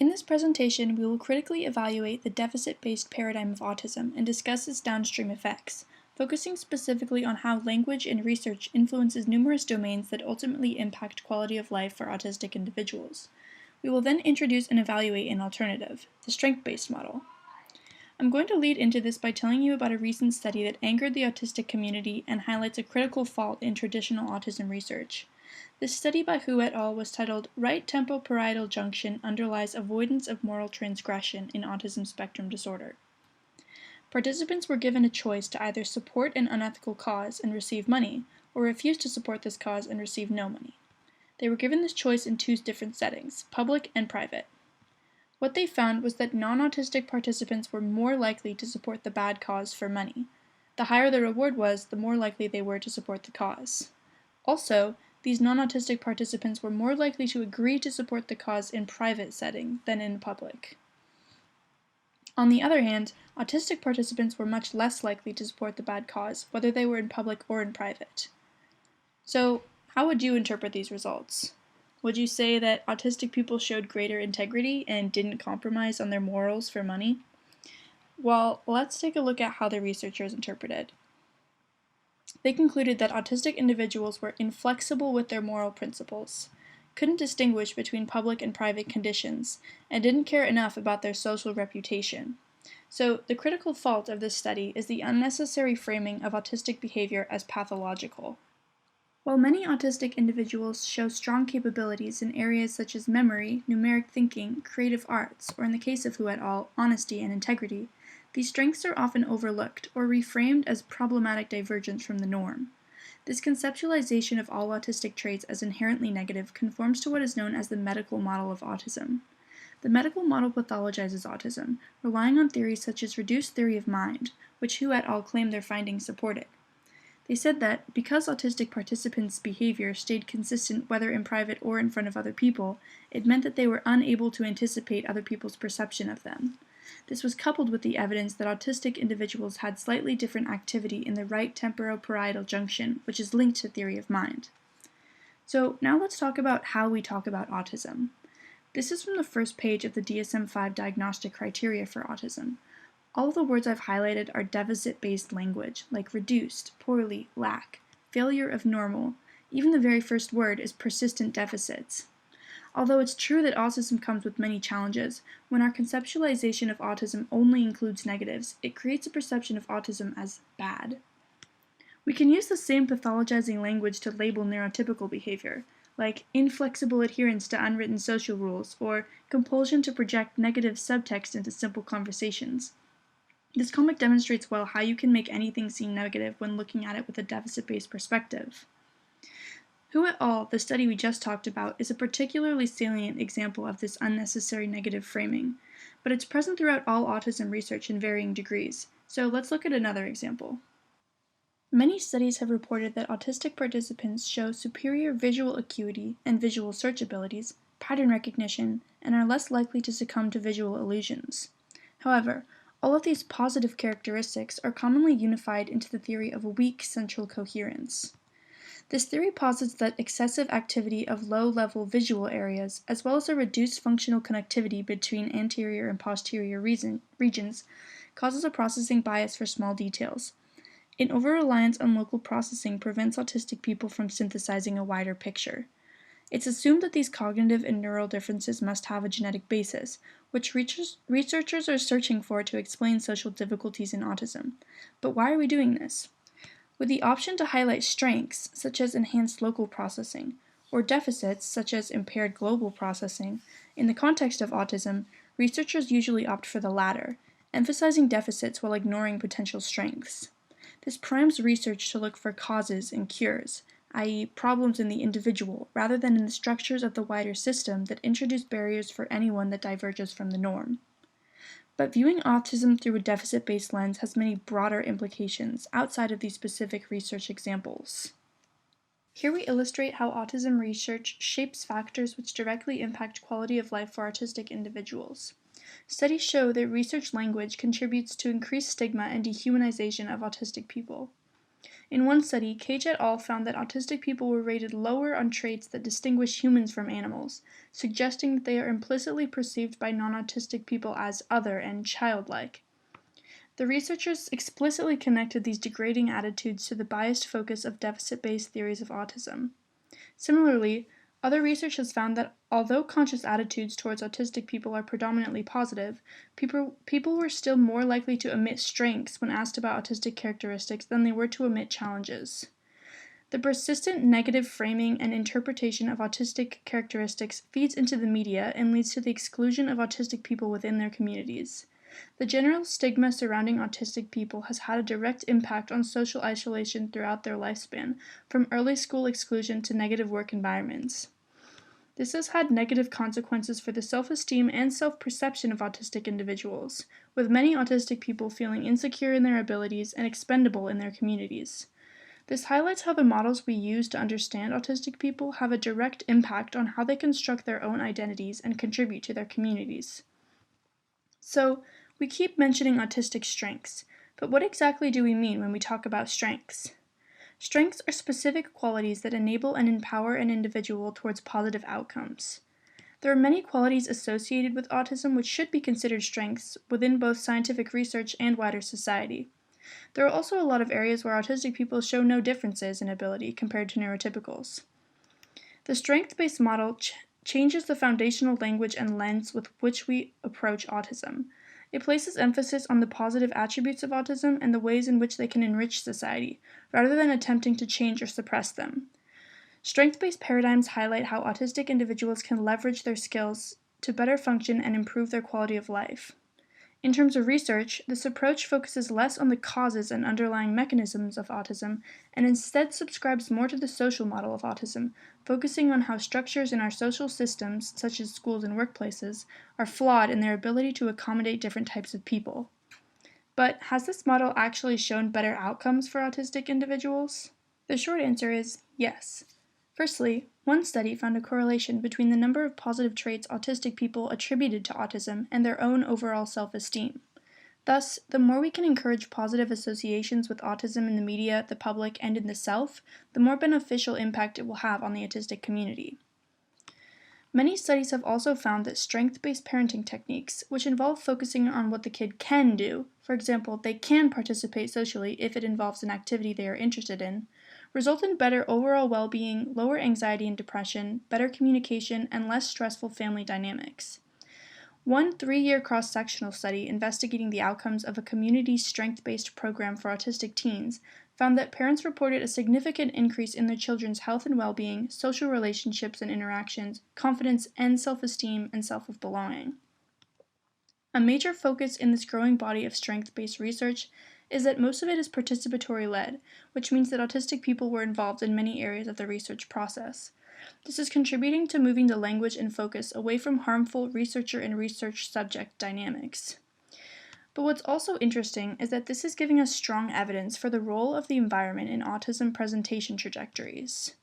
In this presentation, we will critically evaluate the deficit-based paradigm of autism and discuss its downstream effects, focusing specifically on how language and research influences numerous domains that ultimately impact quality of life for autistic individuals. We will then introduce and evaluate an alternative, the strength-based model. I'm going to lead into this by telling you about a recent study that angered the autistic community and highlights a critical fault in traditional autism research. This study by Hu et al. Was titled Right Temporal-Parietal Junction Underlies Avoidance of Moral Transgression in Autism Spectrum Disorder. Participants were given a choice to either support an unethical cause and receive money, or refuse to support this cause and receive no money. They were given this choice in two different settings, public and private. What they found was that non-autistic participants were more likely to support the bad cause for money. The higher the reward was, the more likely they were to support the cause. Also, these non-autistic participants were more likely to agree to support the cause in private setting than in public. On the other hand, autistic participants were much less likely to support the bad cause, whether they were in public or in private. So, how would you interpret these results? Would you say that autistic people showed greater integrity and didn't compromise on their morals for money? Well, let's take a look at how the researchers interpreted. They concluded that autistic individuals were inflexible with their moral principles, couldn't distinguish between public and private conditions, and didn't care enough about their social reputation. So, the critical fault of this study is the unnecessary framing of autistic behavior as pathological. While many autistic individuals show strong capabilities in areas such as memory, numeric thinking, creative arts, or in the case of Hu et al., honesty and integrity, these strengths are often overlooked or reframed as problematic divergence from the norm. This conceptualization of all autistic traits as inherently negative conforms to what is known as the medical model of autism. The medical model pathologizes autism, relying on theories such as reduced theory of mind, which Hu et al. Claim their findings supported. They said that, because autistic participants' behavior stayed consistent whether in private or in front of other people, it meant that they were unable to anticipate other people's perception of them. This was coupled with the evidence that autistic individuals had slightly different activity in the right temporoparietal junction, which is linked to theory of mind. So now let's talk about how we talk about autism. This is from the first page of the DSM-5 diagnostic criteria for autism. All of the words I've highlighted are deficit-based language, like reduced, poorly, lack, failure of normal. Even the very first word is persistent deficits. Although it's true that autism comes with many challenges, when our conceptualization of autism only includes negatives, it creates a perception of autism as bad. We can use the same pathologizing language to label neurotypical behavior, like inflexible adherence to unwritten social rules, or compulsion to project negative subtext into simple conversations. This comic demonstrates well how you can make anything seem negative when looking at it with a deficit-based perspective. Hu et al., the study we just talked about, is a particularly salient example of this unnecessary negative framing, but it's present throughout all autism research in varying degrees, so let's look at another example. Many studies have reported that autistic participants show superior visual acuity and visual search abilities, pattern recognition, and are less likely to succumb to visual illusions. However, all of these positive characteristics are commonly unified into the theory of a weak central coherence. This theory posits that excessive activity of low-level visual areas, as well as a reduced functional connectivity between anterior and posterior regions, causes a processing bias for small details. An over-reliance on local processing prevents autistic people from synthesizing a wider picture. It's assumed that these cognitive and neural differences must have a genetic basis, which researchers are searching for to explain social difficulties in autism. But why are we doing this? With the option to highlight strengths, such as enhanced local processing, or deficits, such as impaired global processing, in the context of autism, researchers usually opt for the latter, emphasizing deficits while ignoring potential strengths. This primes research to look for causes and cures, i.e., problems in the individual, rather than in the structures of the wider system that introduce barriers for anyone that diverges from the norm. But viewing autism through a deficit-based lens has many broader implications outside of these specific research examples. Here we illustrate how autism research shapes factors which directly impact quality of life for autistic individuals. Studies show that research language contributes to increased stigma and dehumanization of autistic people. In one study, Cage et al. Found that autistic people were rated lower on traits that distinguish humans from animals, suggesting that they are implicitly perceived by non-autistic people as other and childlike. The researchers explicitly connected these degrading attitudes to the biased focus of deficit-based theories of autism. Similarly, other research has found that although conscious attitudes towards autistic people are predominantly positive, people were still more likely to omit strengths when asked about autistic characteristics than they were to omit challenges. The persistent negative framing and interpretation of autistic characteristics feeds into the media and leads to the exclusion of autistic people within their communities. The general stigma surrounding autistic people has had a direct impact on social isolation throughout their lifespan, from early school exclusion to negative work environments. This has had negative consequences for the self-esteem and self-perception of autistic individuals, with many autistic people feeling insecure in their abilities and expendable in their communities. This highlights how the models we use to understand autistic people have a direct impact on how they construct their own identities and contribute to their communities. So, we keep mentioning autistic strengths, but what exactly do we mean when we talk about strengths? Strengths are specific qualities that enable and empower an individual towards positive outcomes. There are many qualities associated with autism which should be considered strengths within both scientific research and wider society. There are also a lot of areas where autistic people show no differences in ability compared to neurotypicals. The strength-based model changes the foundational language and lens with which we approach autism. It places emphasis on the positive attributes of autism and the ways in which they can enrich society, rather than attempting to change or suppress them. Strength-based paradigms highlight how autistic individuals can leverage their skills to better function and improve their quality of life. In terms of research, this approach focuses less on the causes and underlying mechanisms of autism and instead subscribes more to the social model of autism, focusing on how structures in our social systems, such as schools and workplaces, are flawed in their ability to accommodate different types of people. But has this model actually shown better outcomes for autistic individuals? The short answer is yes. Firstly, one study found a correlation between the number of positive traits autistic people attributed to autism and their own overall self-esteem. Thus, the more we can encourage positive associations with autism in the media, the public, and in the self, the more beneficial impact it will have on the autistic community. Many studies have also found that strength-based parenting techniques, which involve focusing on what the kid can do, for example, they can participate socially if it involves an activity they are interested in, result in better overall well-being, lower anxiety and depression, better communication, and less stressful family dynamics. One 3-year cross-sectional study investigating the outcomes of a community strength-based program for autistic teens found that parents reported a significant increase in their children's health and well-being, social relationships and interactions, confidence and self-esteem, and self-belonging. A major focus in this growing body of strength-based research is that most of it is participatory-led, which means that autistic people were involved in many areas of the research process. This is contributing to moving the language and focus away from harmful researcher and research subject dynamics. But what's also interesting is that this is giving us strong evidence for the role of the environment in autism presentation trajectories.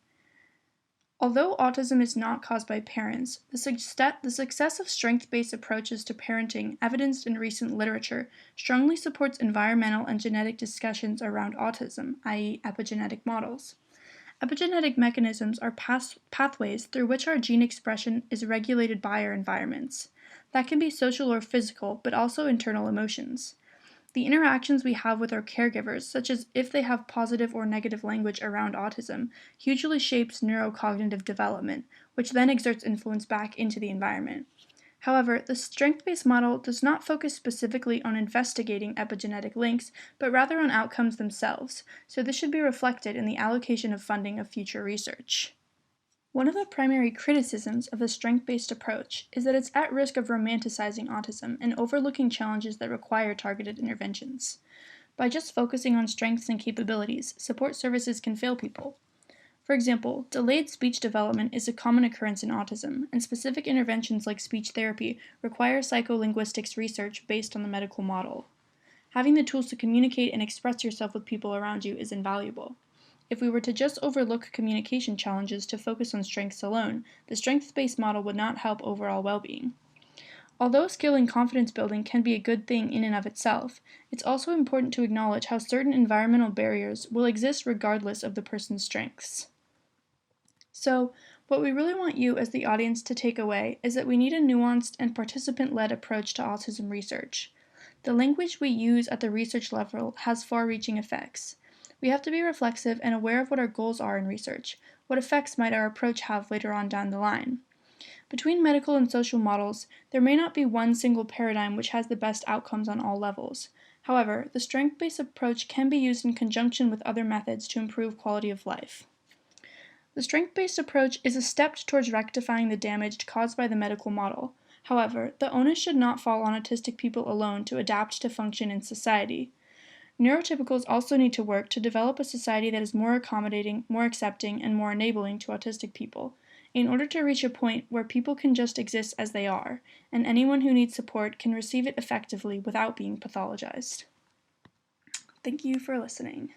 Although autism is not caused by parents, the success of strength-based approaches to parenting evidenced in recent literature strongly supports environmental and genetic discussions around autism, i.e. epigenetic models. Epigenetic mechanisms are pathways through which our gene expression is regulated by our environments. That can be social or physical, but also internal emotions. The interactions we have with our caregivers, such as if they have positive or negative language around autism, hugely shapes neurocognitive development, which then exerts influence back into the environment. However, the strength-based model does not focus specifically on investigating epigenetic links, but rather on outcomes themselves, so this should be reflected in the allocation of funding of future research. One of the primary criticisms of the strength-based approach is that it's at risk of romanticizing autism and overlooking challenges that require targeted interventions. By just focusing on strengths and capabilities, support services can fail people. For example, delayed speech development is a common occurrence in autism, and specific interventions like speech therapy require psycholinguistics research based on the medical model. Having the tools to communicate and express yourself with people around you is invaluable. If we were to just overlook communication challenges to focus on strengths alone, the strengths-based model would not help overall well-being. Although skill and confidence building can be a good thing in and of itself, it's also important to acknowledge how certain environmental barriers will exist regardless of the person's strengths. So, what we really want you as the audience to take away is that we need a nuanced and participant-led approach to autism research. The language we use at the research level has far-reaching effects. We have to be reflexive and aware of what our goals are in research. What effects might our approach have later on down the line? Between medical and social models, there may not be one single paradigm which has the best outcomes on all levels. However, the strength-based approach can be used in conjunction with other methods to improve quality of life. The strength-based approach is a step towards rectifying the damage caused by the medical model. However, the onus should not fall on autistic people alone to adapt to function in society. Neurotypicals also need to work to develop a society that is more accommodating, more accepting, and more enabling to autistic people, in order to reach a point where people can just exist as they are, and anyone who needs support can receive it effectively without being pathologized. Thank you for listening.